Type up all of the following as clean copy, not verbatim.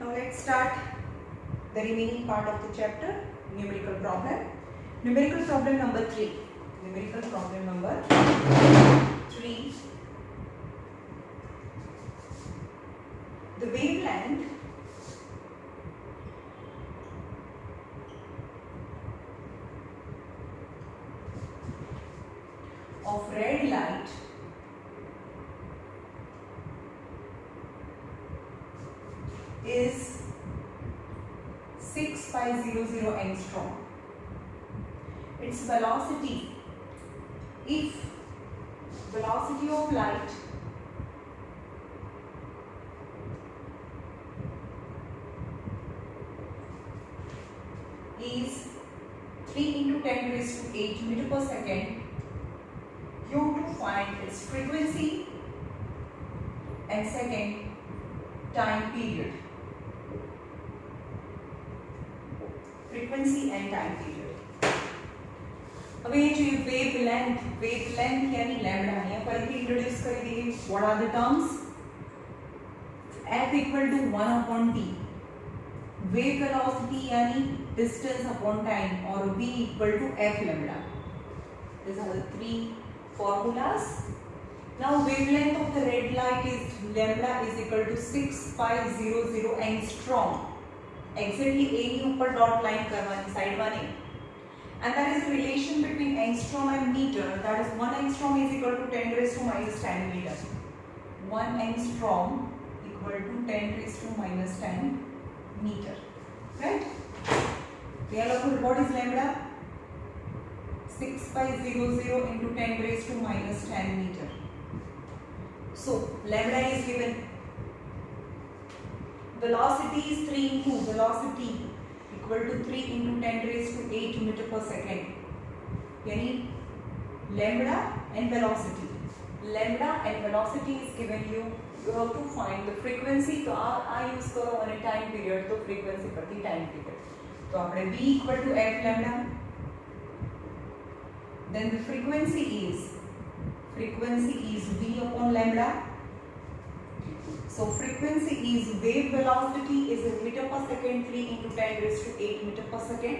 Now let's start the remaining part of the chapter, numerical problem. Numerical problem number 3. Numerical problem number 3. The wavelength of red light is 6500 angstrom. Its velocity, if velocity of light is 3 into 10 raised to 8 meter per second, you have to find its frequency and second time period. Frequency and time period. હવે જે wavelength यानी lambda અહીંયા ફરીથી introduce કરી દઈએ. What are the terms? F equal to 1 upon t. Wave velocity यानी distance upon time, or v equal to f lambda. These are the three formulas. Now wavelength of the red light is lambda is equal to 6500 angstrom. Exactly a ની ઉપર dot line કરવાની side માં નહીં. And there is a relation between angstrom and meter. That is 1 angstrom is equal to 10 raised to minus 10 meter. 1 angstrom equal to 10 raised to minus 10 meter. Right? What is lambda? 6500 into 10 raised to minus 10 meter. So lambda is given. Velocity is 3 into velocity equal to 3 into 10 raised to 8 meter per second. Yani lambda and velocity. Lambda and velocity is given you. You have to find the frequency. So I use karo on a time period. So frequency per the time period. So apne v equal to f lambda. Then the frequency is v upon lambda. So frequency is wave velocity is in meter per second, 3 into 10 raised to 8 meter per second.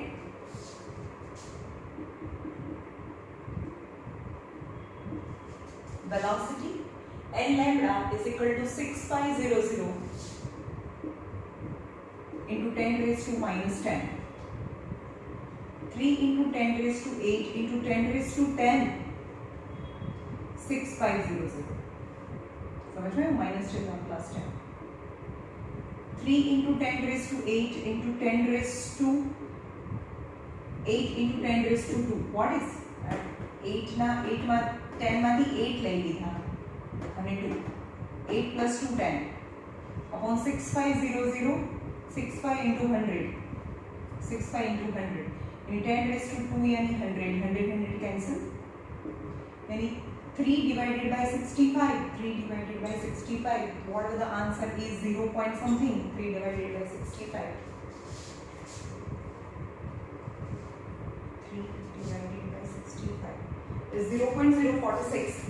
Velocity and lambda is equal to 6500 into 10 raised to minus 10. 3 into 10 raised to 8 into 10 raised to 10. 6500. समझ में minus चिन्ह और plus 10. 3 into 10 raised to 8 into 10 raised to 8 into 10 raised to 2. What is 8 ના 8 માં 10 માંથી 8 લઈ લીધા અને 2. 8 plus 2 10 upon 6500 65 into 100 65 into 100 यानी 10 raised to 2 यानी 100 cancel यानी 3 divided by 65. 3 divided by 65. Whatever the answer is, 0 point something. 3 divided by 65. 3 divided by 65 is 0.046.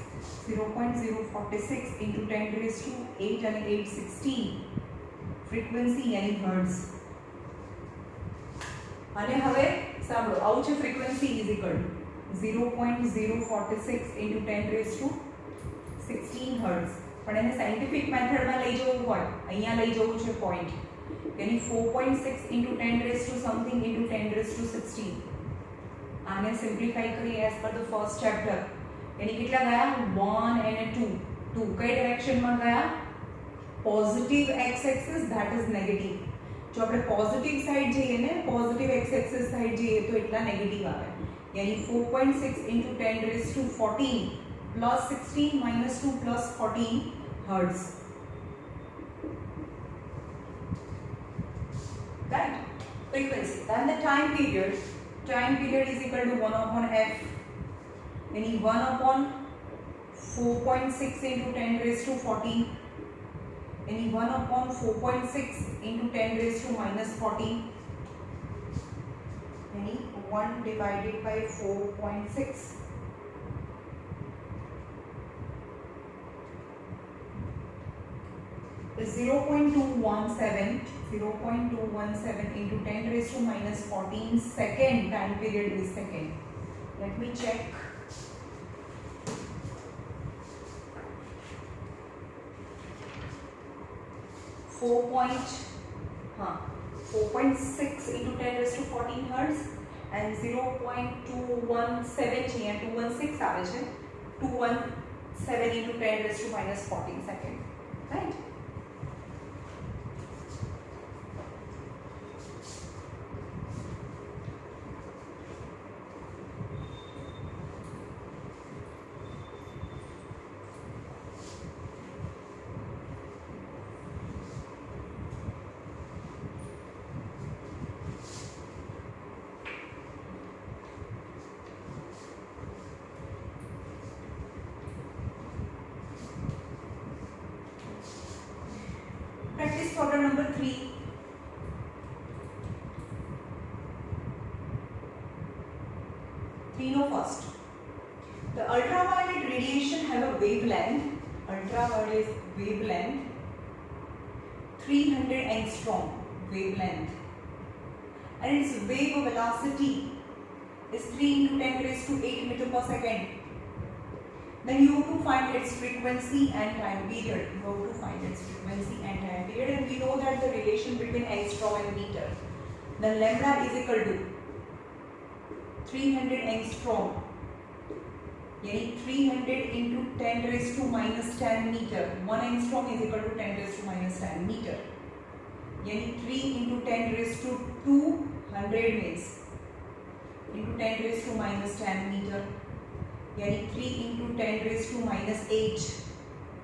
0.046 into 10 raised to 8 and 8 16. Frequency यानी hertz. અને હવે સાંભળો આવું છે frequency is equal to 0.046 into 10 raised to 16 hertz. પણ એને સાયન્ટિફિક મેથડમાં લઈ જવું હોય અહીંયા લઈ જવું છે પોઈન્ટ यानी 4.6 into 10 raised to something into 10 raised to 16. આને સિમ્પ્લિફાઈ કરી as per the first chapter यानी કેટલા ગયા 1 and 2. 2 કઈ ડાયરેક્શનમાં ગયા positive x axis that is negative. જો આપણે પોઝિટિવ સાઈડ જઈએ ને પોઝિટિવ x एक्सिस સાઈડ જઈએ તો એટલા નેગેટિવ આવે यानी 4.6 into 10 raised to 14 plus 16 minus 2 plus 14 hertz. Right? Frequency. Then the time period. Time period is equal to 1 upon f. यानी 1 upon 4.6 into 10 raised to 14. यानी 1 upon 4.6 into 10 raised to minus 14. यानी 1 divided by 4.6 is 0.217 into 10 raised to minus 14 second time period is second. Let me check. 4.6 into 10 raised to 14 hertz and 0.217 છે, 216 આવે છે, 217 into 10 raised to minus 14 second, right? Practice problem number 3. Know first. The ultraviolet radiation have a wavelength. Ultraviolet wavelength 300 angstrom wavelength, and its wave velocity is 3 into 10 raised to 8 meter per second. Then you have to find its frequency and time period. You have to find its frequency and time period, and we know that the relation between angstrom and meter. Then lambda is equal to 300 angstrom, यानी 300 into 10 raised to minus 10 meter. 1 angstrom is equal to 10 raised to minus 10 meter. यानी 3 into 10 raised to 200 means into 10 raised to minus 10 meter. यानी 3 into 10 raised to minus 8,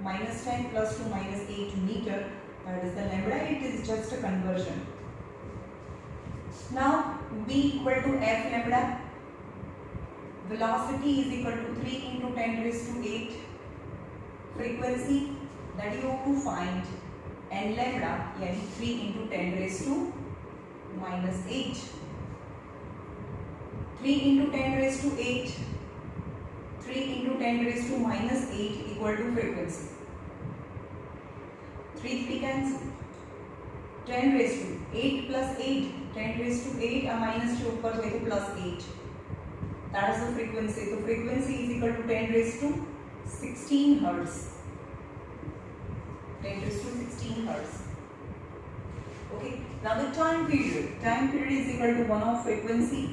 minus 10 plus to minus 8 meter. That is the lambda. It is just a conversion. Now V equal to F lambda. Velocity is equal to 3 into 10 raised to 8. Frequency that you have to find, and lambda यानी 3 into 10 raised to minus 8. 3 into 10 raised to 8. 3 into 10 raised to minus 8 equal to frequency. 3 cancel. 10 raised to 8 plus 8. 10 raised to 8 a minus 2 ऊपर गए तो plus 8. That is the frequency. So frequency is equal to 10 raised to 16 hertz. 10 raised to 16 hertz. Okay. Now the time period. Time period is equal to 1 of frequency.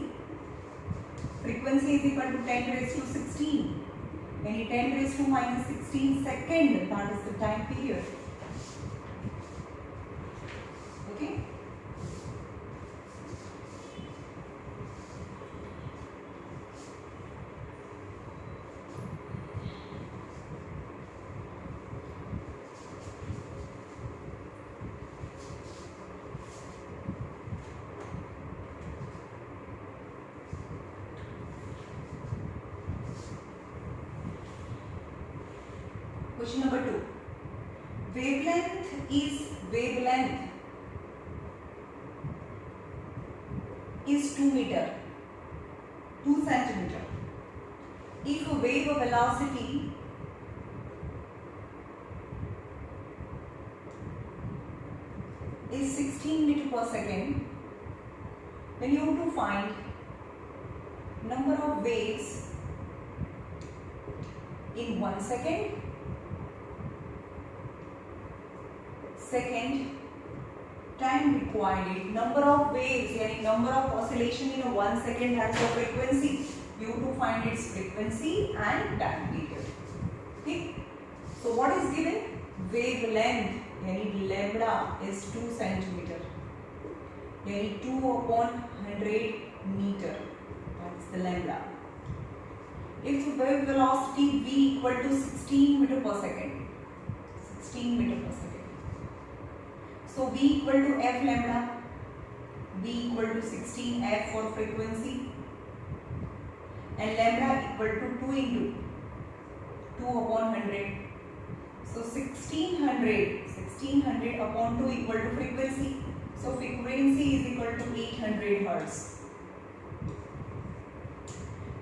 Frequency is equal to 10 raised to 16. Any 10 raised to minus 16 second. That is the time period. Okay. Question number 2. Wavelength is 2 meter, 2 centimeter. If a wave velocity is 16 meter per second, then you have to find number of waves in 1 second. Second, time required, number of waves, yani number of oscillation in a 1 second, that's the frequency. You have to find its frequency and time period. Okay. So what is given? Wavelength, yani lambda is 2 centimeter. Yani 2 upon 100 meter. That's the lambda. If wave velocity v equal to 16 meter per second. 16 meter per second. So V equal to F lambda, V equal to 16 F for frequency, and lambda equal to 2 into 2 upon 100. So 1600 upon 2 equal to frequency. So frequency is equal to 800 hertz.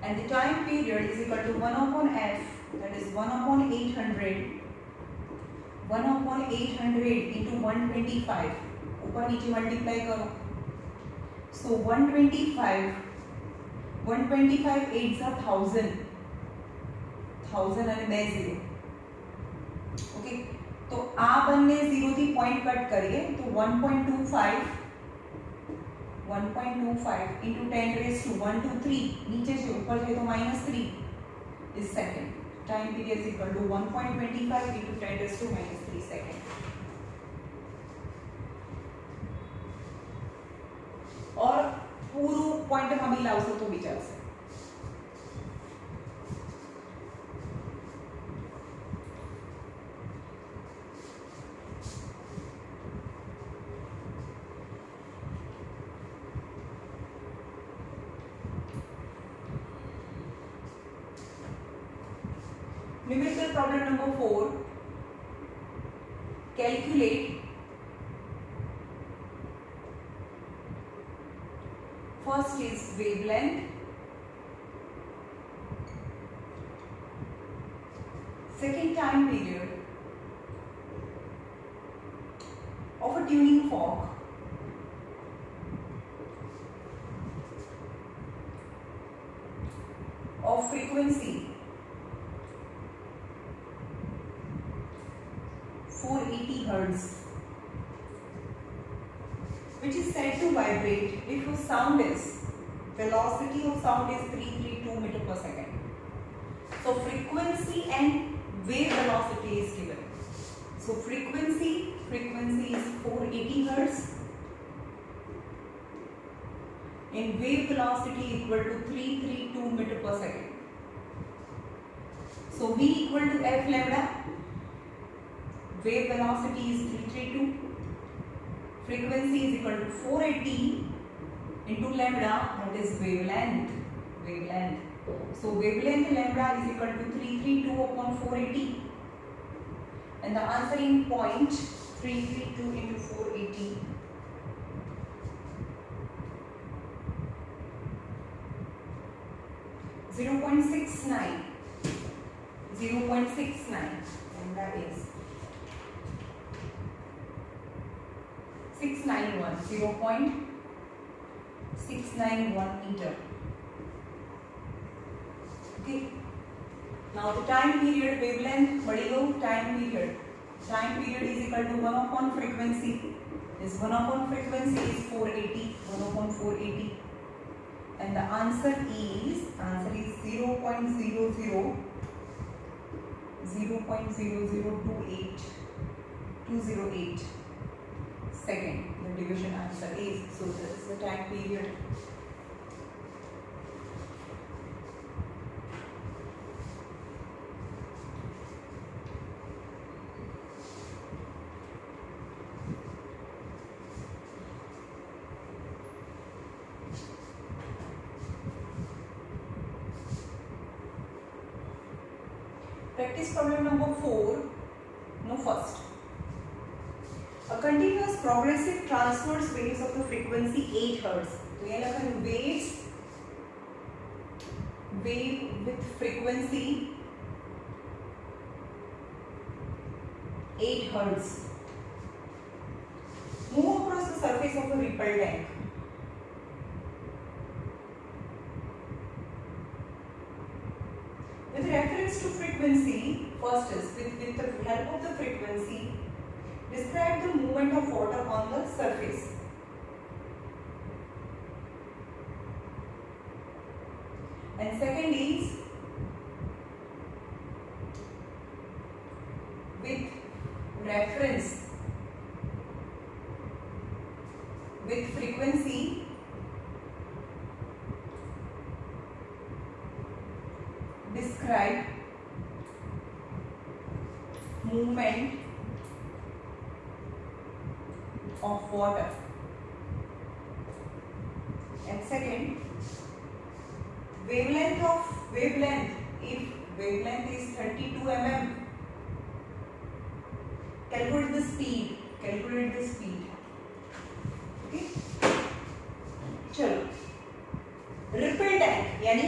And the time period is equal to 1 upon F, that is 1 upon 800. 1/800 into 125 ऊपर नीचे multiply करो. So 125 8 are 1000 અને 2 0. Okay, તો આ બંને 0 થી point cut કરીએ તો 1.25 into 10 raised to 1 to 3 नीचे से ऊपर जाए तो -3 is second. Time period is equal to 1.25 into 10 raised to -3 second. और पूरू पॉइंट में भी लाओ तो भी चलसे. Numerical problem number 4. Calculate first is wavelength, second time period of a tuning fork, of frequency 480 Hz, which is said to vibrate if a sound is, velocity of sound is 332 meter per second. So frequency and wave velocity is given. So frequency is 480 Hz and wave velocity equal to 332 meter per second. So V equal to F lambda. Wave velocity is 332. Frequency is equal to 480 into lambda, that is wavelength. So wavelength lambda is equal to 332 upon 480. And the answering point 332 into 480. 0.69. And that is 0.691 meter. Okay. Now the time period wavelength बढ़ेगा. Time period is equal to 1 upon frequency. This 1 upon frequency is 480. 1 upon 480. And the answer is 0.00208 second. The division answer is, so this is the time period. Practice problem number 4. No, first. A continuous progressive transverse waves of the frequency 8 Hz. तो ये लगा waves, wave with frequency 8 Hz move across the surface of a ripple tank. With reference to frequency, first is with the help of the frequency, describe the movement of water on the surface. And second is with reference with frequency, describe movement of water. And second, wavelength, if wavelength is 32 mm, calculate the speed. Okay, चलो, ripple tank यानी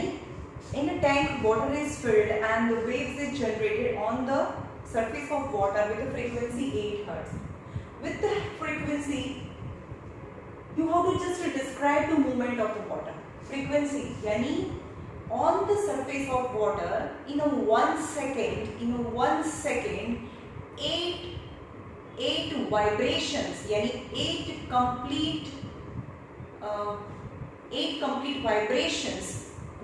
in a tank water is filled and the waves is generated on the surface of water with a frequency 8 hertz. With the frequency, you have to just describe the movement of the water. Frequency, yani on the surface of water in a 1 second, 8 vibrations, yani 8 complete vibrations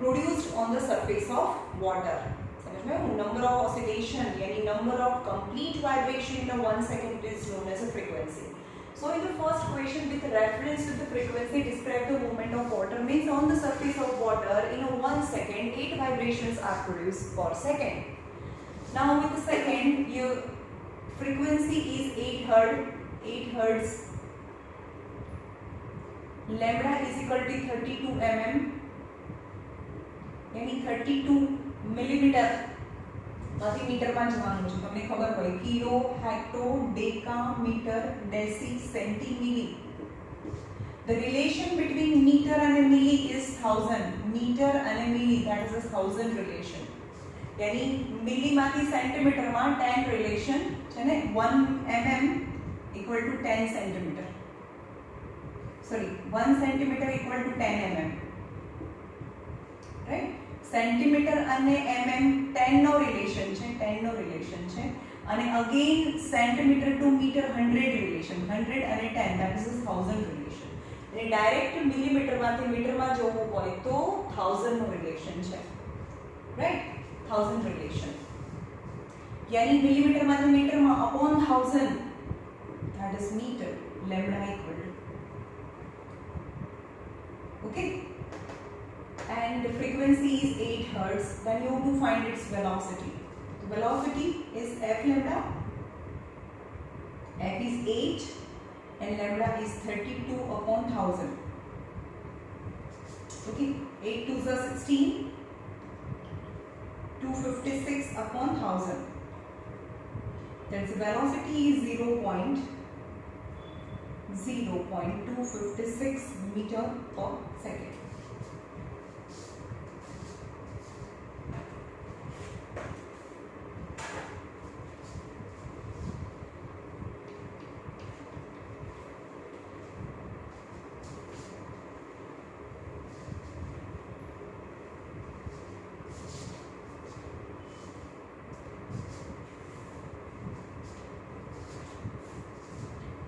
produced on the surface of water. समझ में? Number of oscillation, yani number of complete vibration in a 1 second is known as a frequency. So in the first question, with reference to the frequency, describe the movement of water, means on the surface of water in a 1 second, 8 vibrations are produced per second. Now with the second, your frequency is 8 hertz. Lambda is equal to 32 mm, यानी 32 millimetre માંથી મીટરમાં જવાનું છે. તમને ખબર હોય kilo, hecto, deca, metre, deci, centi, milli. The relation between meter and milli is 1000. Meter and milli, that is a 1000 relation. यानी मिली माथी सेंटीमीटर માં 10 relation છે ને. 1 mm equal to 10 centimeter. Sorry, 1 centimeter equal to 10 mm. Right? Centimetre અને mm 10 નો relation છે અને again centimetre to metre 100 relation. 100 અને 10 that is 1000 રિલેશન. અને ડાયરેક્ટ મિલીમીટર માંથી મીટરમાં જવું હોય તો 1000 નો રિલેશન છે. રાઈટ? 1000 રિલેશન. यानी मिलीमीटर માંથી મીટરમાં upon 1000 that is meter. lambda equal to, okay, and the frequency is 8 hertz. Then you have to find its velocity. The velocity is f lambda. F is 8 and lambda is 32 upon 1000. Okay, 8 to the 16, 256 upon 1000. That's the velocity is 0.256 meter per second.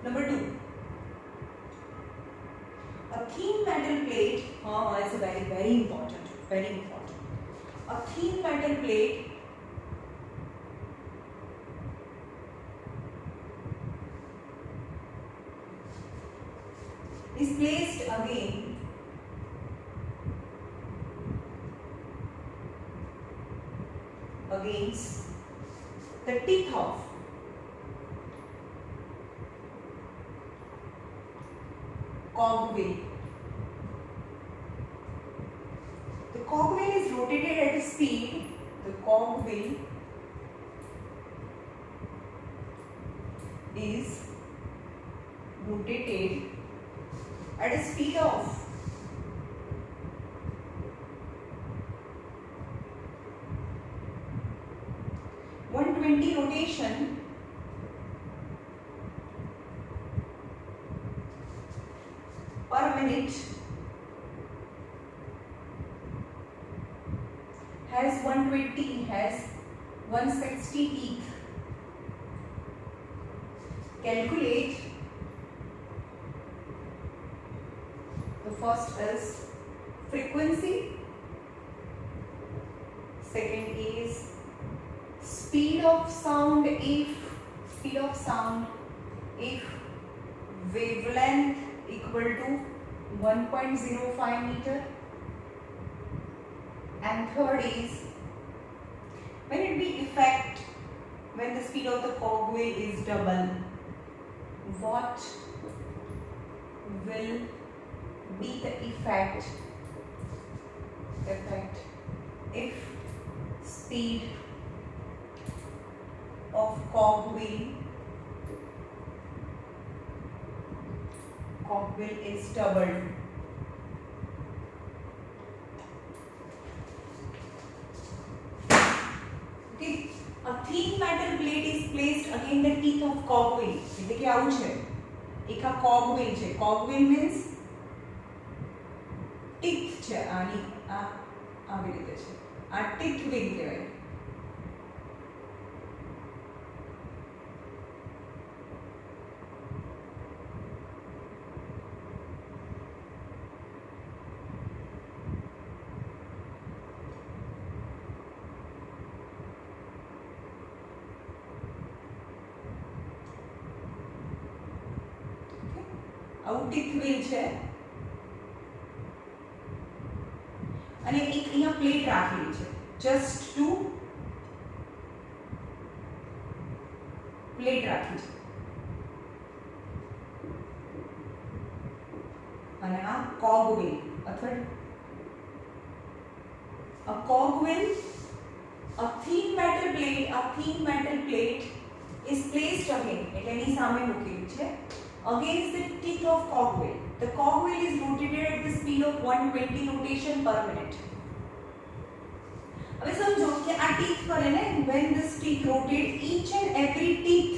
Number 2, a thin metal plate. It's very important. A thin metal plate is placed against the teeth of cogwheel. The cogwheel is rotated at a speed. The cogwheel is rotated at a speed of 120 rotation per minute, has 160 teeth. Calculate. The first is frequency, second is speed of sound if wavelength equal to 1.05 meter, and third is when the speed of the cogwheel is double, what will be the effect if speed of cogwheel is doubled. Okay, A thin metal plate is placed against the teeth of cogwheel. એટલે કે આવું છે, એક આ cogwheel છે. Cogwheel means teeth છે, આની આ આવી રીતે છે, આ teeth wheel કહેવાય. આવું ટીથ વ્હીલ છે અને એક અહીંયા પ્લેટ રાખેલી છે, જસ્ટ ટુ પ્લેટ રાખી છે અને આ કોગ વ્હીલ અથવા a cog wheel, a thin metal plate is placed again, એટલે એની સામે મૂકેલી છે, against the teeth of cogwheel. The cogwheel is rotated at the speed of 120 rotation per minute. હવે સમજો કે આ teeth ફરે ને, when this teeth rotate, each and every teeth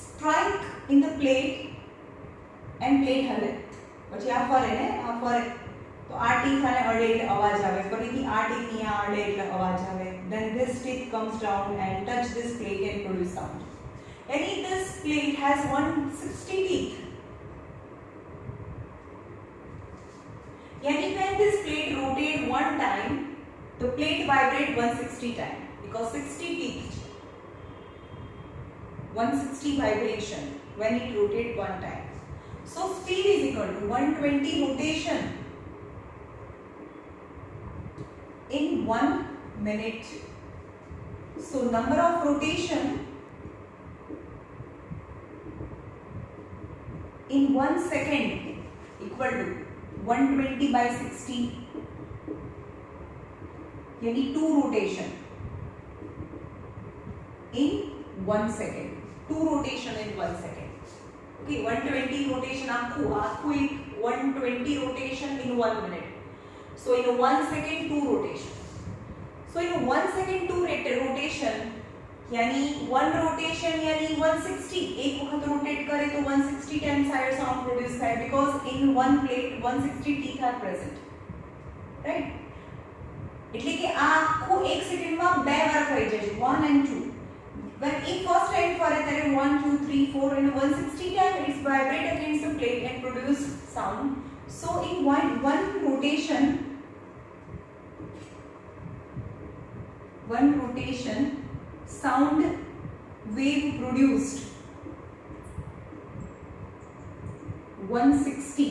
strike in the plate and plate હલે. પછી આ ફરે ને, આ ફરે તો આ teeth આને અડે એટલે અવાજ આવે, ફરીથી આ teeth અહીંયા અડે એટલે અવાજ આવે. Then this teeth comes down and touch this plate and produce sound. And if this plate has 160 teeth, yani when this plate rotate one time, the plate vibrate 160 times because 60 teeth, 160 vibration when it rotate one time. So speed is equal to 120 rotation in 1 minute. So number of rotation in 1 second equal to 120 by 60, यानी 2 rotation in 1 second. 2 rotation in 1 second. Okay, 120 rotation आखू 120 rotation in 1 minute. So in 1 second 2 rotation. So in 1 second 2 rotation यानी 1 rotation यानी 160, एक वक्त rotate करे तो 160 times higher sound produce થાય because in one plate 160 teeth are present, right? એટલે કે આ આખું 1 સેકન્ડમાં બે વાર ફરી જાય છે, 1 and 2. when if first time ફરે ત્યારે 1 2 3 4 and 160 times it vibrate against the plate and produce sound. So in one rotation sound wave produced 160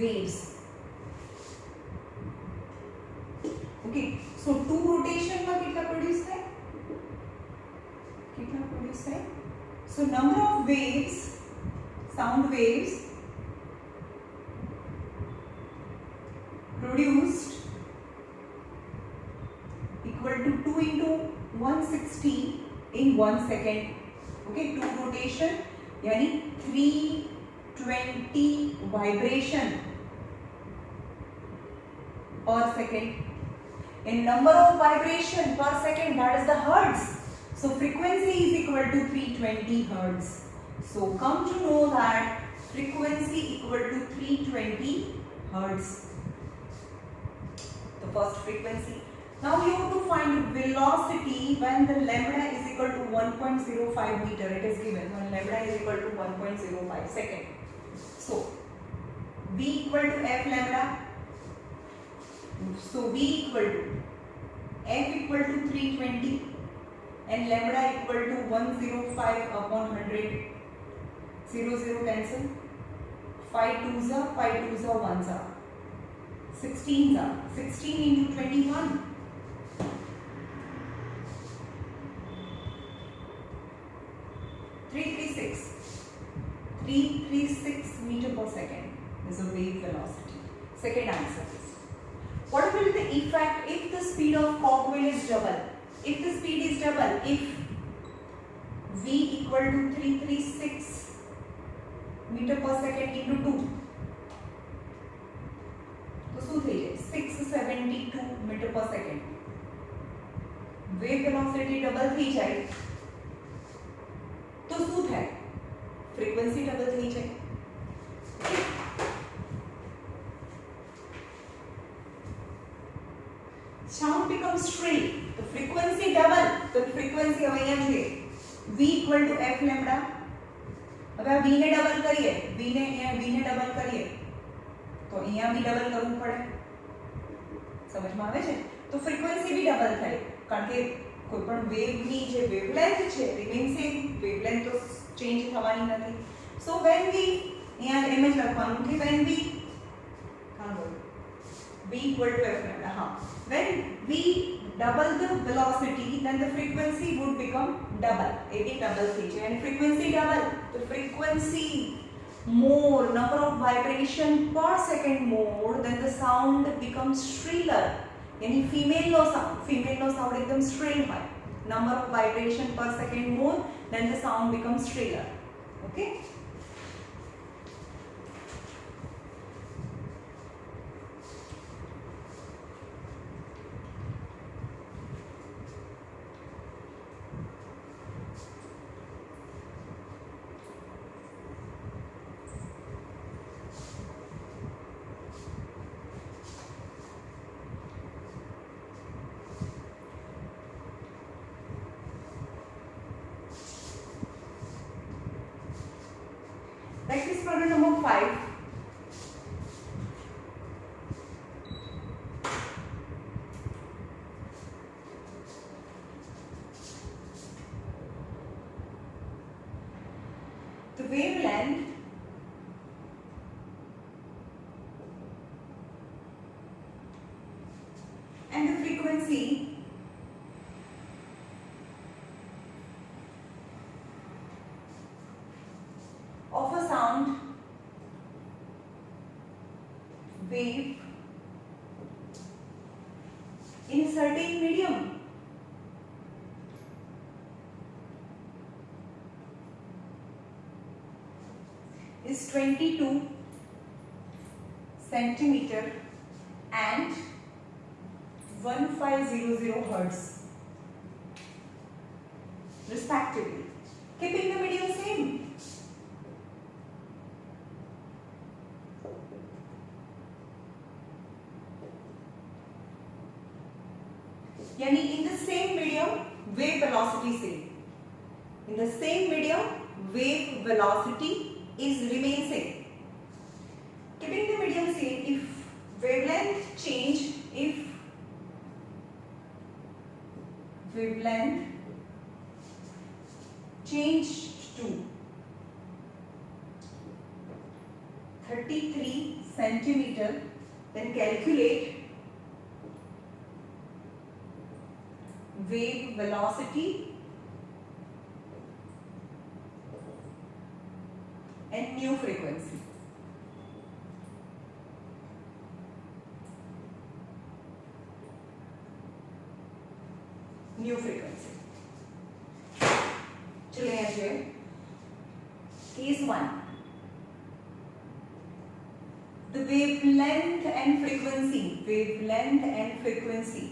waves. Okay, so 2 rotation में कितना produce है? So number of waves, sound waves produced equal to 2 into 160 in 1 second. Okay, 2 rotation यानी 320 vibration per second. In number of vibration per second, that is the hertz. So frequency is equal to 320 hertz. So come to know that frequency equal to 320 hertz. The first frequency. Now you have to find velocity when the lambda is equal to 1.05 meter. It is given when lambda is equal to 1.05 second. So v equal to f lambda. So v equal to f equal to 320 and lambda equal to 105 upon 100. 0 0 cancel. 5 2s are 5 2s are 1s are 16s are 16 into 21. 336 meter per second is a wave velocity. Second answer is, what will be the effect if the speed of cogwheel is double? If the speed is double, if v equal to 336 meter per second into 2, तो શું થઈ જાય 672 meter per second. Wave velocity double થઈ જાય તો શું થાય? Frequency double થઈ જાય. Sound becomes shrill. The frequency double. तो frequency હવે અહીંયા જોઈએ. V equal to f lambda. હવે આ v ને ડબલ કરીએ, v ને ડબલ કરીએ તો અહીંયા બી ડબલ કરવું પડે. સમજમાં આવે છે? તો ફ્રીક્વન્સી બી ડબલ થાય કારણ કે કોઈ પણ વેવની જે વેવલેન્થ છે રિમેન સેમ, વેવલેન્થ તો ચેન્જ થવાની નથી. સો when we અહીંયા એમ જ લખવાનું કે when we v equal to f lambda. હા, when we double the velocity then the frequency would become double. એ બી ડબલ થઈ જાય અને frequency double તો frequency more, number of vibration per second more, then the sound becomes shriller. यानी female નો sound एकदम shrill હોય. Number of vibration per second more, then the sound becomes shriller. Okay. Practice problem number 5. The wavelength and the frequency of a sound wave in a certain medium is 22 centimeter and 1500 hertz respectively, keeping the medium same. यानी in the same medium wave velocity same. In the same medium wave velocity is remain same. Keeping the medium same, if wavelength change, if wavelength change to 33 centimeter, then calculate wave velocity and new frequency. New frequency. चलिए यहाँ पे case 1. The wavelength and frequency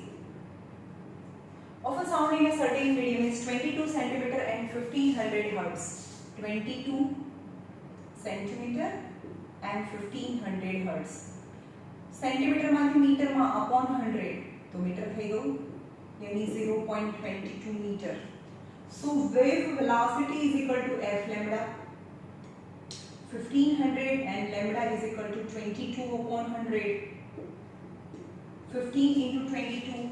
of a sound in a certain medium is 22 centimeter and 1500 hertz. 22 centimeter and 1500 hertz. Centimeter मांगी metre में upon 100 तो metre થઈ ગયું यानी 0.22 meter. So wave velocity is equal to f lambda 1500 and lambda is equal to 22 upon 100. 15 into 22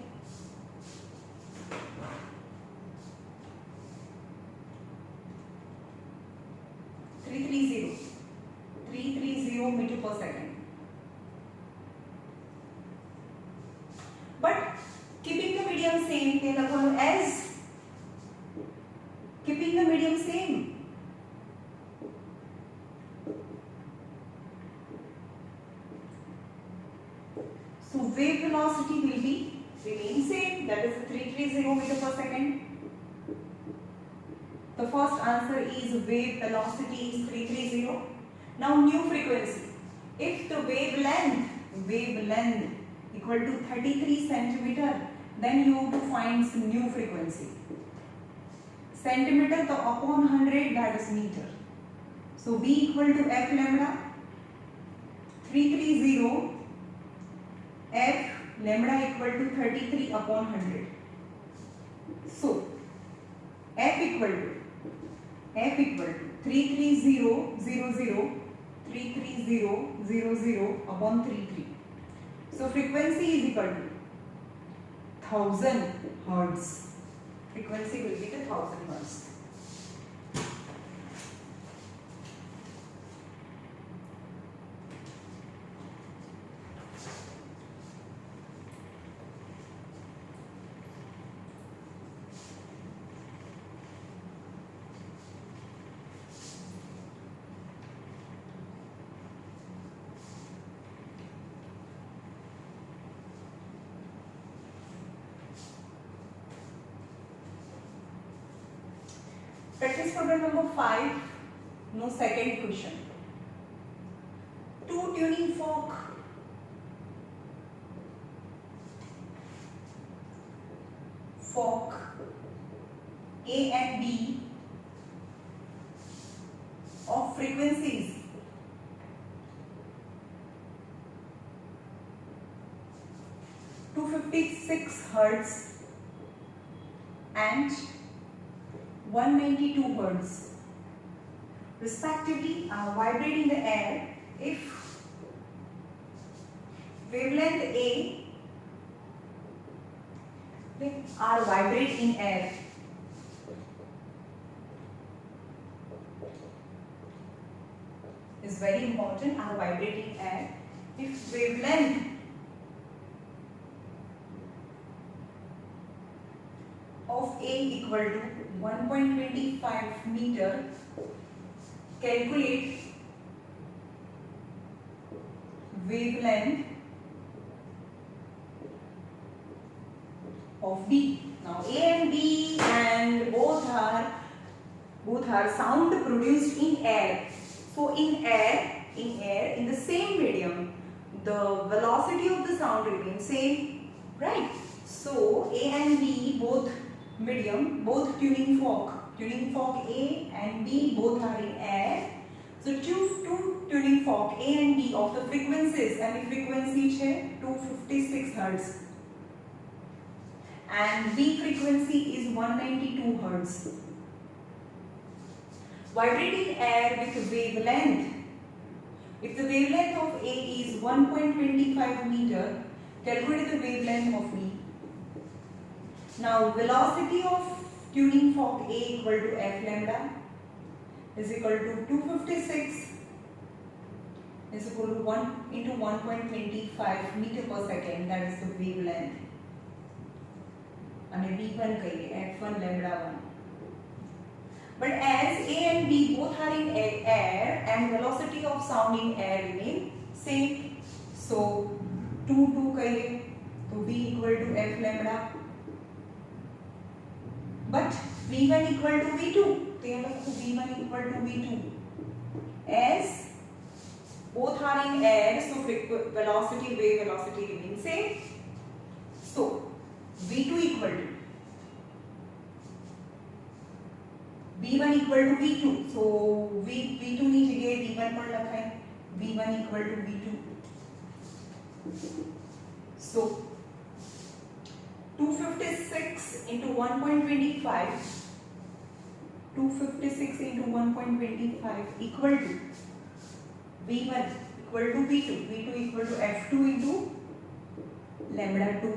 330 meter per second. But keeping the medium same, as keeping the medium same. So wave velocity will be remain same, that is 330 meter per second. The first answer is wave velocity is 330. Now new frequency. If the wavelength equal to 33 centimeter then you have to find some new frequency. Centimeter to upon 100, that is meter. So B equal to F lambda 330, F lambda equal to 33 upon 100. So F equal to 33000 upon 33. So frequency is equal to 1000 hertz. Frequency will be the 1000 hertz. Practice problem number 5, no second question. Two tuning fork A and B of frequencies 256 hertz and 192 hertz respectively are vibrating in the air if wavelength A are vibrate in air. Is very important, are vibrating air. If wavelength of A equal to 1.25 meter, calculate wavelength of B. Now A and B and both are sound produced in air. So in the same medium, the velocity of the sound remains same, right? So A and B both medium, both tuning fork A and B both are in air. So two tuning fork A and B of the frequencies, and frequency है 256 hertz and B frequency is 192 hertz. Vibrating air with wavelength. If the wavelength of A is 1.25 meter, calculate the wavelength of B. Now velocity of tuning fork A equal to F lambda is equal to 256 is equal to 1 into 1.25 meter per second, that is the wavelength. And V1 कहिए F1 lambda 1. But as A and B both are in air and velocity of sound in air remain same, so 2 कहिए तो B equal to F lambda. But V1 equal to V2, तो यहाँ पर V1 equal to V2. As both are in air, so wave velocity remains same. So V2 equal to V1 equal to V2. So V2 ની જગ્યાએ V1 પણ લખાય. V1 equal to V2. So 256 into 1.25 equal to V1 equal to V2 equal to F2 into lambda 2.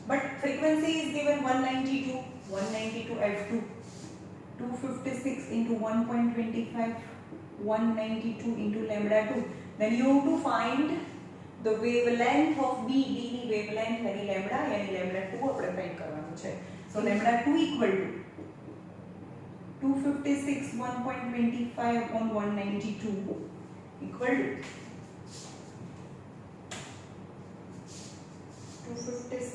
But frequency is given 192 F2. 256 into 1.25 192 into lambda 2. Then you have to find the wavelength of B. B ની wavelength यानी lambda 2 આપણે find કરવાનું છે. So lambda 2 equal to 256 1.25 on 192 equal to 256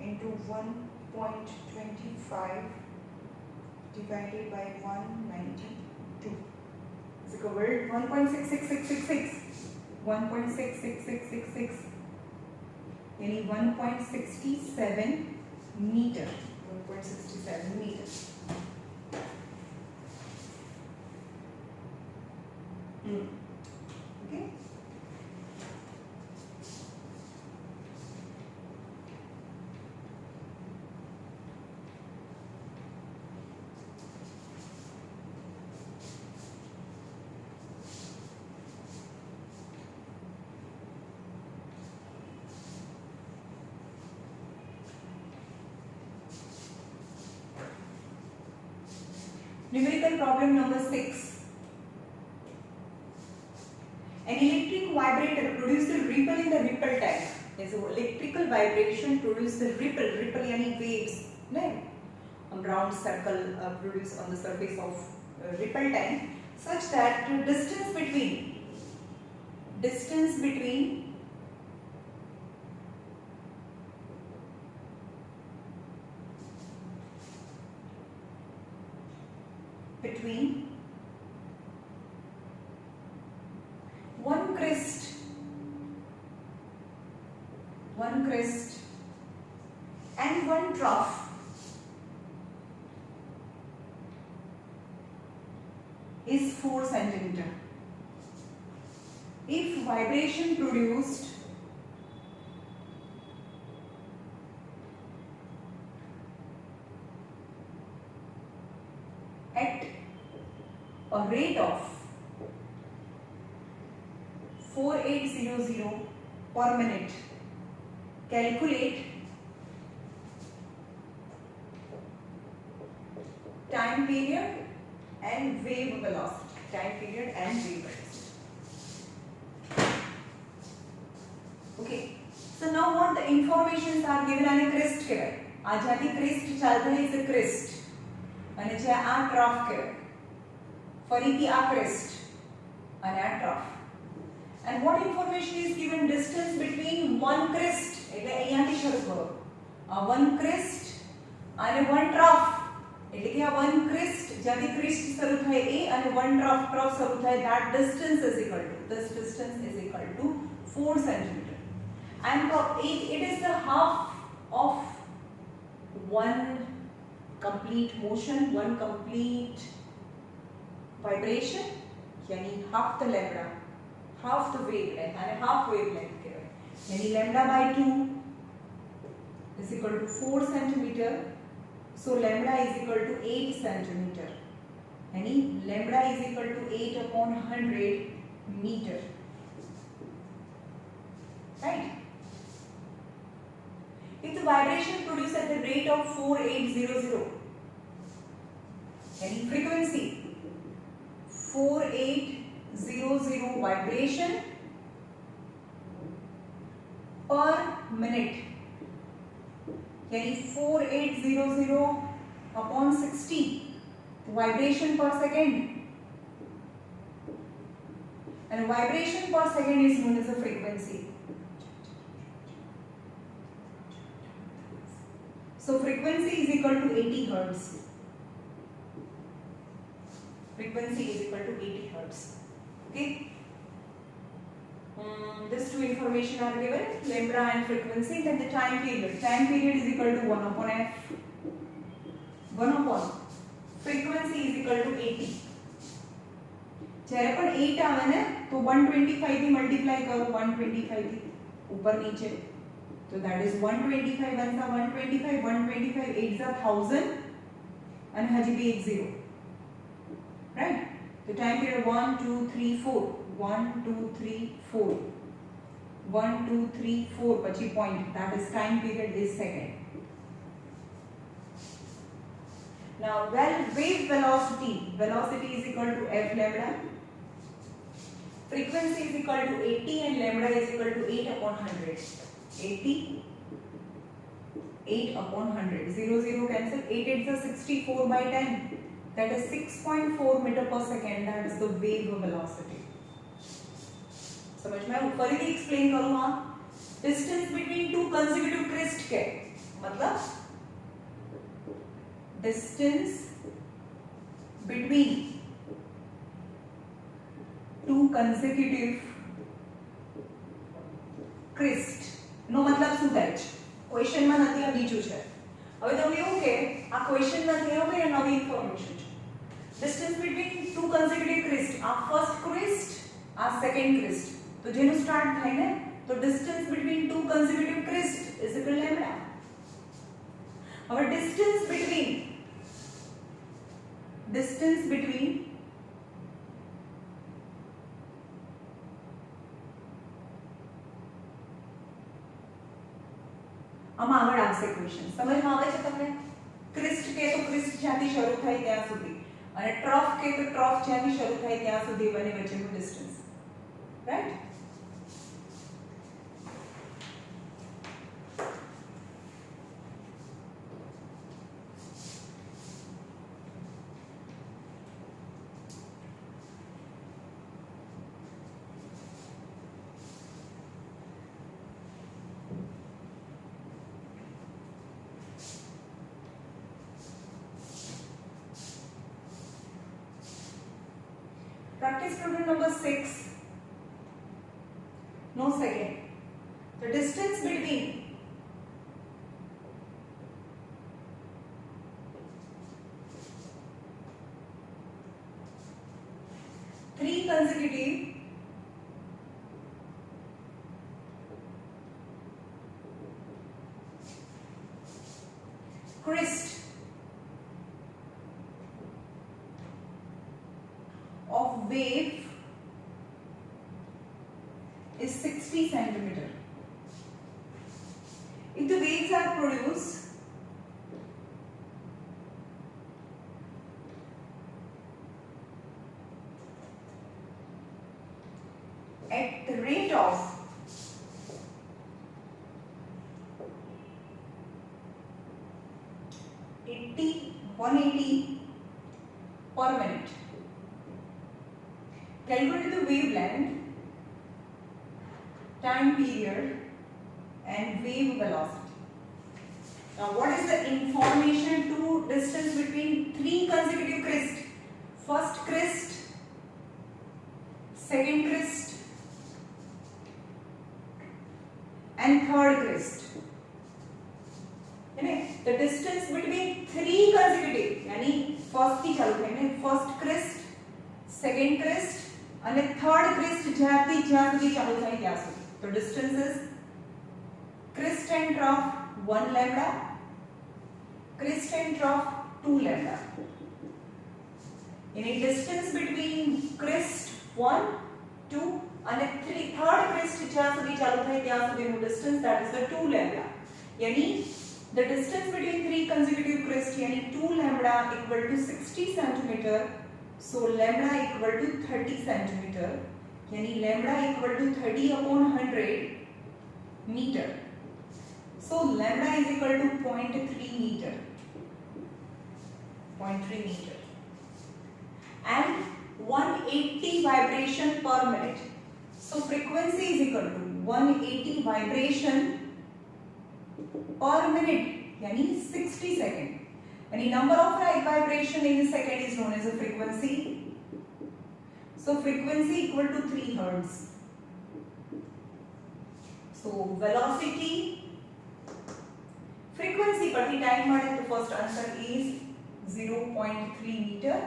into 1.25 divided by 192 is equal to 1.66666. 1.66666 यानी 1.67 metre, 1.67 metre. Okay, numerical problem number 6. An electric vibrator produces a ripple in the ripple tank. There's an electrical vibration produces the ripple, ripple यानी waves, right? A round circle produced on the surface of ripple tank, such that the distance between one crest and one trough is 4 centimeter. If vibration produced at a rate of 4800 per minute, calculate time period and wave velocity. Time period and wave velocity. Okay. So now what the informations are given on a crest करें. आज आती crest चलता है इसे crest. અને જે આ trough કહેવાય, ફરીથી આ crest અને આ trough. And what information is given? Distance between one crest, એટલે અહીંયાથી શરૂ કરો, આ one crest અને one trough, એટલે કે આ one crest જ્યાંથી crest શરૂ થાય એ અને one trough શરૂ થાય, that distance is equal to, this distance is equal to 4 centimeter. And it is the half of one complete motion, one complete vibration, यानी half the lambda, half the wavelength and half wavelength करें, यानी lambda by 2 is equal to 4 centimeter, so lambda is equal to 8 centimeter, यानी lambda is equal to 8 upon 100 meter, right? If the vibration produced at the rate of 4800, any frequency 4800 vibration per minute, यानी 4800 upon 60 vibration per second, and vibration per second is known as a frequency. So frequency is equal to 80 hertz. Frequency is equal to 80 hertz. Okay. These two information are given, lambda and frequency. Then the time period. Time period is equal to 1 upon f. 1 upon frequency is equal to 80. જ્યારે પણ 8 આવે ને તો 125 થી multiply કરો, 125 થી ઉપર નીચે, so that is 125 1 सा 125, 125 8 सा 1000 and હજી भी एक 0, right? So time period 1 2 3 4, 1 2 3 4, 1 2 3 4 પછી point, that is time period is second. Now wave velocity is equal to f lambda, frequency is equal to 80 and lambda is equal to 8 upon 100. 80 8 upon 100, 0 0 cancel, 8 8 is 64 by 10, that is 6.4 meter per second, that is the wave velocity. समझ में? फरीથી explain करूं, हाँ, distance between two consecutive crest के मतलब distance between two consecutive crest એનો મતલબ શું થાય છે? ક્વેશ્ચનમાં નથી, આ બીજું છે. હવે તમને એવું કે આ ક્વેશ્ચન નથી, એવું કે નવી ઇન્ફોર્મેશન છે. Distance between two consecutive crest, આ ફર્સ્ટ ક્રિસ્ટ, આ સેકન્ડ ક્રિસ્ટ, તો જેનું સ્ટાર્ટ થાય ને, તો distance between two consecutive crest is equal lambda. હવે ડિસ્ટન્સ બિટવીન આમાં આગળ આવશે ક્વેશ્ચન. સમજમાં આવે છે તમને? ક્રિસ્ટ કે તો ક્રિસ્ટ જ્યાંથી શરૂ થાય ત્યાં સુધી, અને ટ્રફ કે તો ટ્રફ જ્યાંથી શરૂ થાય ત્યાં સુધી બંને વચ્ચેનું distance. Right? Practice problem number 6. No second. The distance between three consecutive crest of wave is 60 centimeter. If the waves are produced at the rate of 180 per minute, calculate the wavelength, time period and wave velocity. Now what is the information to distance between three consecutive crests? First crest, second crest and third crest. The distance between three consecutive, यानी first થી ચાલુ થાય ને, first crest, second crest અને third crest જ્યાં સુધી ચાલુ થાય ત્યાં સુધી. So distance is crest and trough 1 lambda, crest and trough 2 lambda. In a distance between crest 1, 2 and third crest જ્યાં સુધી ચાલુ થાય ત્યાં સુધીનું distance, that is the 2 lambda. यानी the distance between three consecutive crests यानी 2 lambda equal to 60 centimeter. So lambda equal to 30 centimeter. यानी lambda equal to 30 upon 100 meter. So lambda is equal to 0.3 meter. 0.3 meter. And 180 vibration per minute. So frequency is equal to 180 vibration per minute. यानी 60 second. यानी number of vibration in a second is known as a frequency. So frequency equal to 3 hertz. So velocity, frequency per the time made, the first answer is 0.3 meter.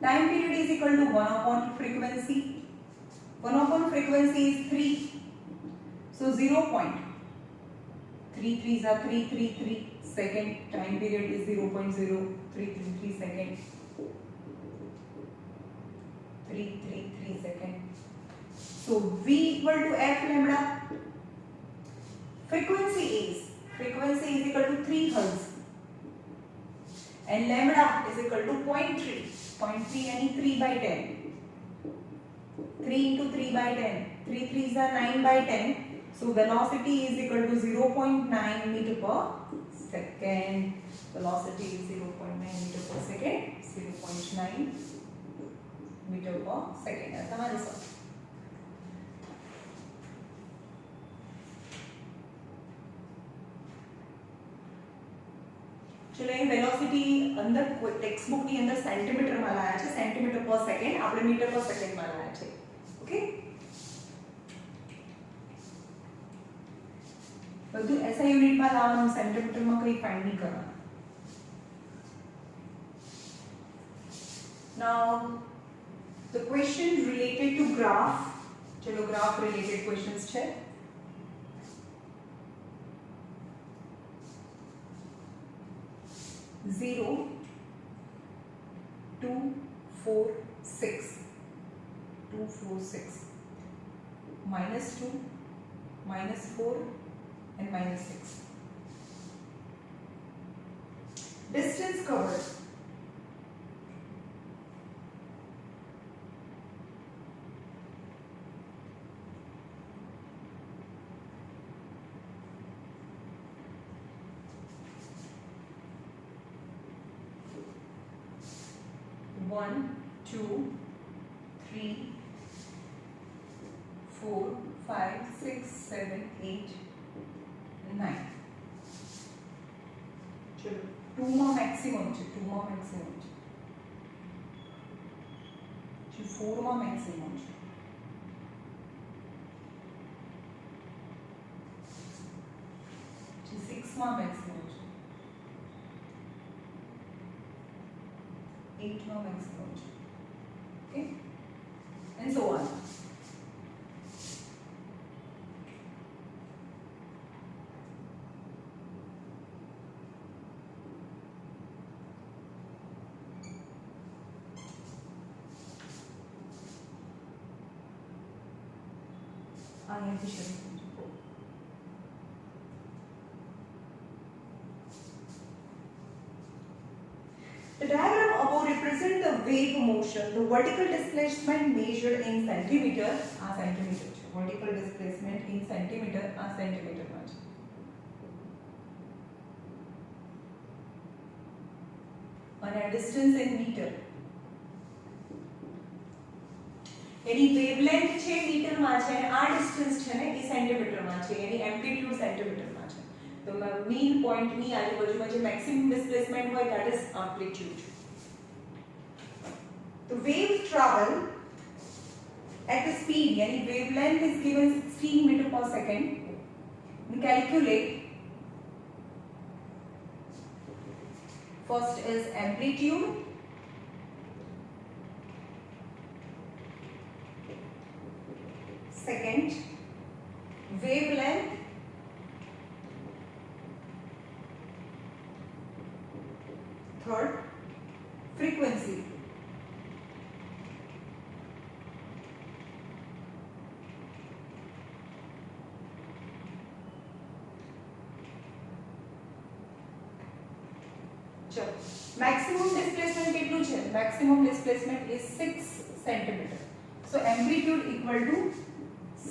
Time period is equal to 1 upon frequency. 1 upon frequency is 3. So 0.3 3s are 333 second. Time period is 0.0333 second. 333 second. So V equal to F lambda. Frequency is equal to 3 hertz. And lambda is equal to 0.3. 0.3 यानी 3 by 10. 3 into 3 by 10. 3 3s are 9 by 10. So velocity is equal to 0.9 meter per second. Velocity is 0.9 meter per second. 0.9 meter per second. તમારે sir चलो ये velocity अंदर text book ની અંદર centimetre માં લાયા છે, સેન્ટીમીટર પર સેકન્ડ, આપણે મીટર પર સેકન્ડ માં લાયા છે. ઓકે, બધું SI યુનિટમાં લાવવાનું, સેન્ટીમીટરમાં કંઈ ફાઇન્ડ નહીં કરવાનું. Now the question related to graph, ચલો graph related questions છે. 0, 2, 4, 6, 2, 4, 6, -2, -4 and -6. Distance covered. One, 2, 3, 4, 5, 6, 7, 8, 9. चलो 2 માં મેક્સિમમ છે, 2 માં મેક્સિમમ છે, 4 માં મેક્સિમમ છે, 6 માં મેક્સિમમ છે, 8 માં મેક્સિમમ છે. Okay, and so on. અહીંયાથી શરૂ કરીએ. The diagram above represents the wave motion. The vertical displacement measured in centimeter, centimeter છે. Vertical displacement in centimeter, centimeter માં છે. અને distance in meter. Any wavelength છે મીટરમાં છે અને આ ડિસ્ટન્સ છે ને એ સેન્ટીમીટરમાં છે, એની એમ્પ્લિટ્યુડ સેન્ટીમીટરમાં છે. તો મીન પોઈન્ટની આજુબાજુમાં જે મેક્સિમમ ડિસ્પ્લેસમેન્ટ હોય that is amplitude. The wave travel at the speed, yani wavelength is given 16 meter per second. We calculate. First is amplitude. Second, wavelength. Third, frequency. चलो maximum displacement કેટલું છે? Maximum displacement is 6 centimeter. So amplitude equal to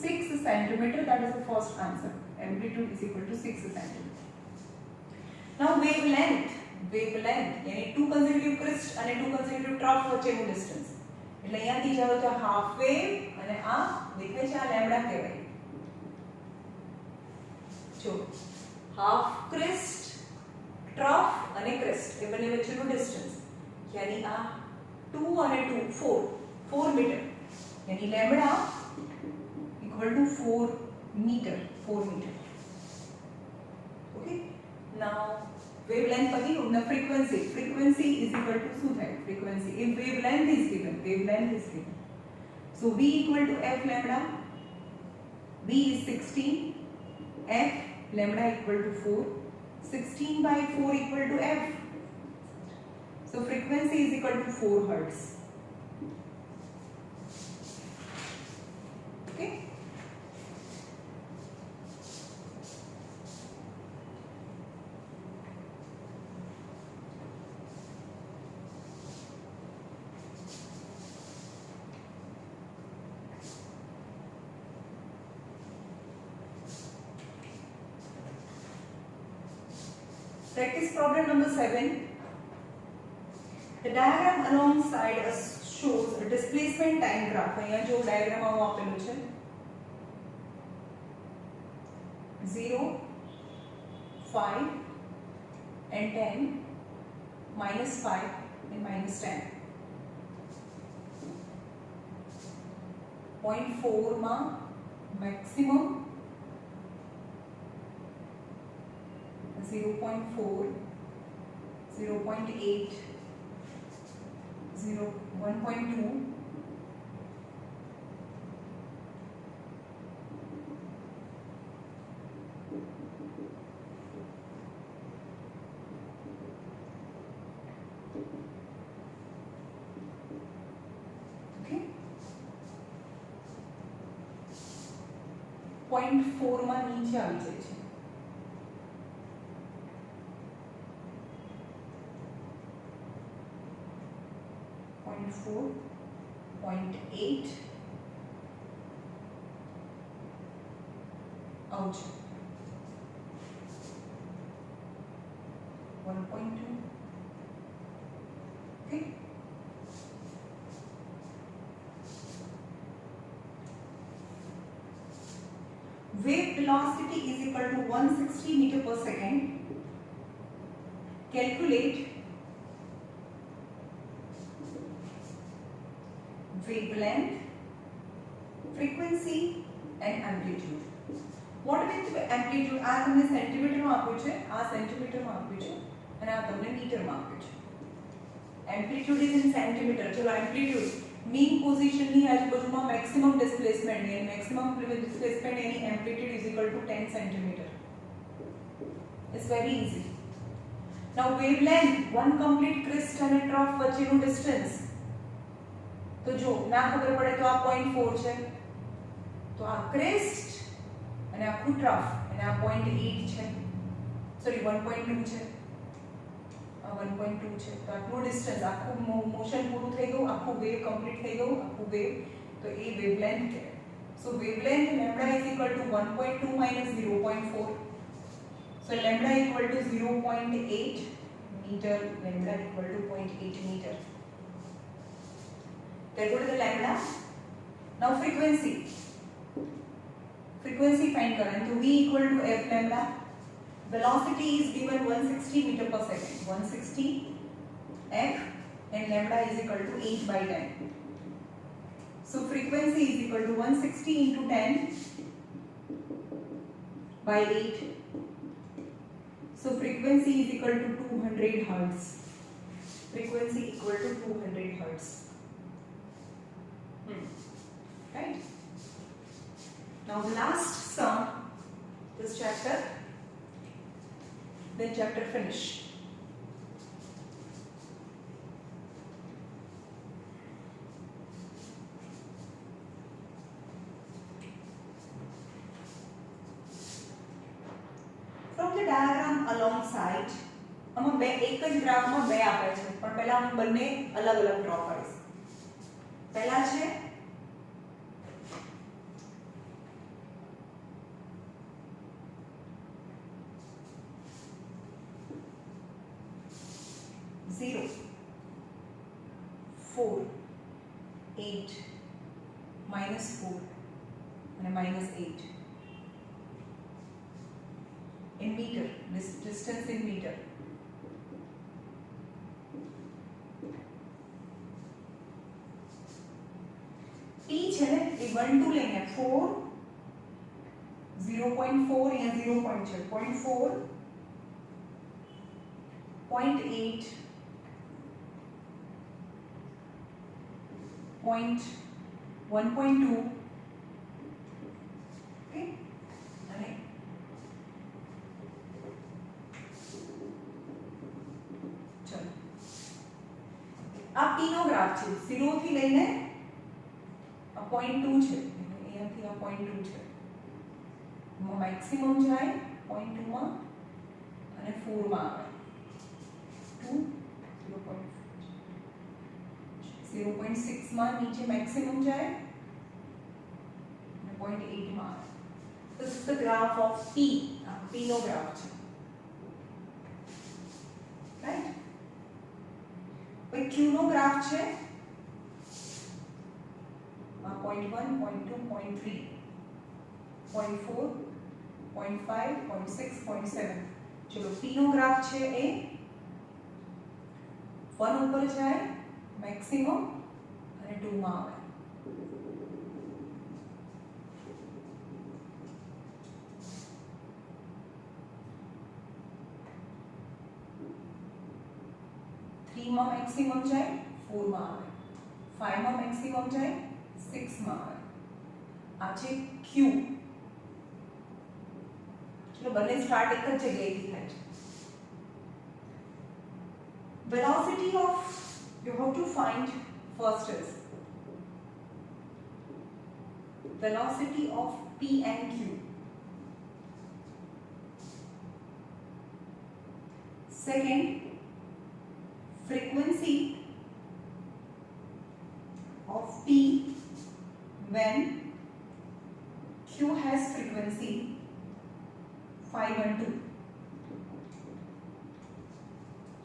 6 centimeter. That is the first answer. Amplitude is equal to 6 centimeter. Now wavelength. Wavelength यानी 2 consecutive crest અને 2 consecutive trough વચ્ચેનું distance. એટલે અહીંયાથી જાવ તો half wave અને આ દેખાય છે આ લેમ્બડા કહેવાય. જો half crest, trough અને crest એ બંને વચ્ચેનું distance यानी આ 2 અને 2 4 મીટર यानी lambda equal to 4 meter. Okay, now wavelength pagi the frequency is equal to શું થાય? Frequency if wavelength is given, so v equal to f lambda. V is 16, f lambda equal to 4, 16 by 4 equal to f, so frequency is equal to 4 hertz. Okay, practice problem number 7. The diagram alongside us shows a displacement time graph. અહીંયા જો diagram આવો આપેલું છે 0, 5 and 10, -5 and -10. 0.4 માં maximum 0.4, 0.8, 1.2, okay, 0.4 માં નીચે આવી જાય છે. 0.4, 0.8 આવું છે. 1.2, okay. Wave velocity is equal to 160 meter per second. Calculate wavelength, frequency and amplitude. What with amplitude? આ તમને સેન્ટીમીટરમાં આપ્યું છે, આ સેન્ટીમીટરમાં આપ્યું છે અને આ તમને મીટરમાં આપ્યું છે. Amplitude is in centimeter. ચલો amplitude mean position ની આજુબાજુમાં maximum displacement ની અને maximum displacement any amplitude is equal to 10 centimeter. It's very easy. Now wavelength, one complete crest and trough વચ્ચેનું distance. તો જો ના ખબર પડે તો આ 0.4 છે, તો આ ક્રેસ્ટ અને આખું ટ્રફ અને આ 0.8 છે, સોરી 1.2 છે, આ 1.2 છે. તો આટલું ડિસ્ટન્સ, આખું મોશન પૂરું થઈ ગયું, આખું વેવ કમ્પ્લીટ થઈ ગયું, આખું વેવ, તો એ વેવલેન્થ કહેવાય. So wavelength lambda is equal to 1.2 minus 0.4. So lambda equal to 0.8 metre, lambda equal to 0.8 metre. Then go to the lambda. Now frequency. Frequency find करें तो v equal to f lambda. Velocity is given 160 meter per second. 160 f and lambda is equal to 8 by 10. So frequency is equal to 160 into 10 by 8. So frequency is equal to 200 hertz. Frequency equal to 200 hertz. Right? Now the last sum, this chapter, then chapter finish. From the diagram alongside, આમાં બે એક જ ગ્રાફમાં બે આપે છે, પણ પહેલા હું બંને અલગ-અલગ ડ્રો કરીશ. પહેલા છે 0, 4, 8, -4 and -8 in meter, this distance in meter. T છે ને એ 1 2 લેંगे 4 0.4 या 0 पॉइंट છે 0.4 0.8 1.2 ओके અને ચલો આ p નો ગ્રાફ છે 0 થી લઈને આ 0.2 છે અહીંયાથી આ 0.2 છે મેક્સિમમ જાય 0.2 માં અને 4 માં આવે 2 0.6 માં નીચે મેક્સિમમ જાય અને 0.8 માં આવે. This is the graph of P. P નો ગ્રાફ છે. Right? પછી Q નો ગ્રાફ છે આ 0.1 0.2 0.3 0.4 0.5 0.6 0.7 ચલો P નો ગ્રાફ છે એ 1 ઉપર જાય મેક્સિમમ અને 2 માં આવે. P માં મેક્સિમમ જાય 4 માં આવે, 5 માં મેક્સિમમ જાય 6 માં આવે. આ છે Q. ચલો બંને સ્ટાર્ટ એક જ જગ્યાએથી થાય છે. Velocity of, you have to find first is velocity of P and Q. Second, frequency of P when Q has frequency 512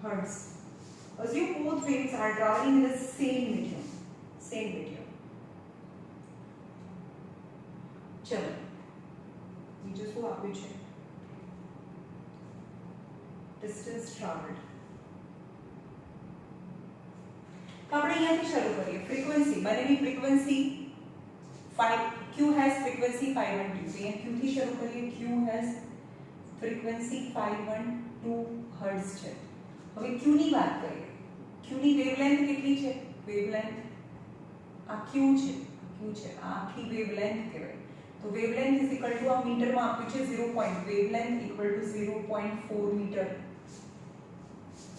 Hertz. Assume both waves are traveling in the same medium. चलो बीजू शू आप्યું છે distance traveled. तो આપણે અહીંયાથી શરૂ કરીએ. Frequency બંનેની frequency 5, Q has frequency 512. तो यहाँ Q થી શરૂ કરીએ. Q has frequency 512 Hz છે. હવે Q ની વાત કરીએ. Q ની વેવલેન્થ કેટલી છે? વેવલેન્થ આ Q છે, આ આખી વેવલેન્થ કહેવાય. तो वेवलेंथ इज इक्वल टू आ मीटर में आप्યું છે 0. Wavelength equal to 0.4 metre.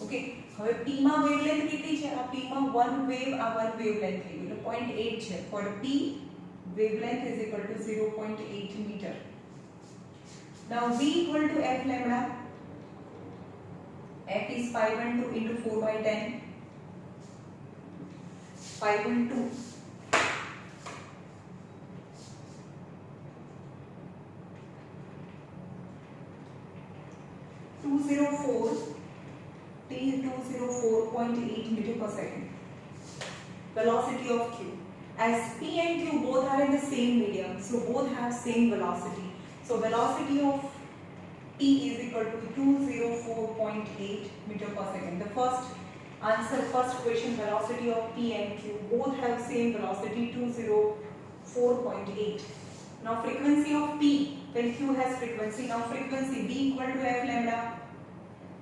Okay, હવે p માં વેવલેન્થ કેટલી છે? આ p માં 1 વેવ, આ 1 વેવલેન્થ થઈ ગયું એટલે 0.8 છે. For p wavelength is equal to 0.8 meter. Now v equal to f lambda. F is 512 into 4 by 10. 512 204 T 204.8 meter per second. Velocity of Q. As P and Q both are in the same medium, so both have same velocity. So velocity of T is equal to 204.8 meter per second. The first answer, first question, velocity of P and Q both have same velocity 204.8. Now frequency of P when Q has frequency. Now frequency V equal to f lambda.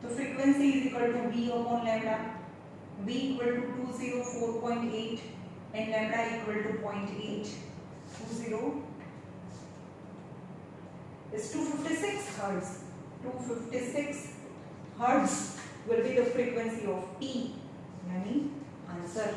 So frequency is equal to V upon lambda. V equal to 204.8 and lambda equal to 0.8. 20 is 256 Hertz. 256 Hertz will be the frequency of P. Yani answer.